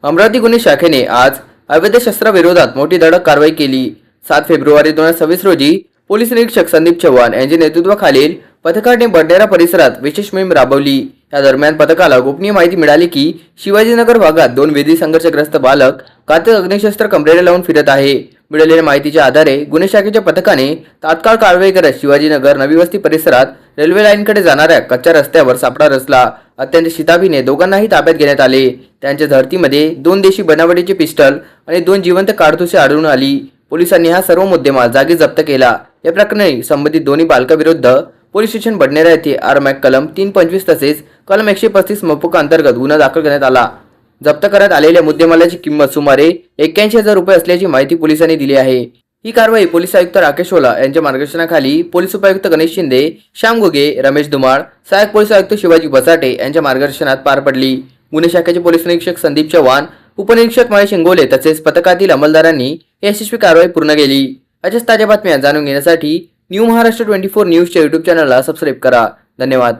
अमरावती गुन्हे शाखेने आज अवैध शस्त्राविरोधात मोठी धडक कारवाई केली। 7 फेब्रुवारी 2026 रोजी पोलीस निरीक्षक संदीप चव्हाण यांच्या नेतृत्वाखालील पथकाने बडनेरा परिसरात विशेष मोहीम राबवली। या दरम्यान पथकाला गोपनीय माहिती मिळाली की शिवाजीनगर भागात 2 वेदी संघर्षग्रस्त बालक घातक अग्निशस्त्र कमरेला लावून फिरत आहे। मिळालेल्या माहितीच्या आधारे गुन्हे शाखेच्या पथकाने तात्काळ कारवाई करत शिवाजीनगर नवी वस्ती परिसरात रेल्वे लाईनकडे जाणाऱ्या कच्च्या रस्त्यावर सापळा रचला। अत्यंत शिताफीने दोघांनाही ताब्यात घेण्यात आले। त्यांच्या धर्तीमध्ये 2 देशी बनावटीचे पिस्टल आणि 2 जिवंत काडतुसे आढळून आली। पोलिसांनी हा सर्व मुद्देमाल जागी जप्त केला। या प्रकरणी संबंधित दोन्ही बालकाविरुद्ध पोलीस स्टेशन बडनेरा येथे आरमॅक कलम 325 तसेच कलम 135 मपुका अंतर्गत गुन्हा दाखल करण्यात आला। जप्त करण्यात आलेल्या मुद्देमालाची किंमत सुमारे 81,000 रुपये असल्याची माहिती पोलिसांनी दिली आहे। ही कारवाई पोलीस आयुक्त राकेश ओला यांच्या मार्गदर्शनाखाली पोलीस उपायुक्त गणेश शिंदे, श्याम घुगे, रमेश धुमाळ, सहाय्यक पोलीस आयुक्त शिवाजी बसाटे यांच्या मार्गदर्शनात पार पडली। गुन्हे शाखेचे पोलीस निरीक्षक संदीप चव्हाण, उपनिरीक्षक महेश इंगोले तसेच पथकातील अंमलदारांनी यशस्वी कारवाई पूर्ण केली। अशाच ताज्या बातम्या जाणून घेण्यासाठी न्यू महाराष्ट्र 24 न्यूजच्या YouTube चॅनलला सबस्क्राईब करा। धन्यवाद।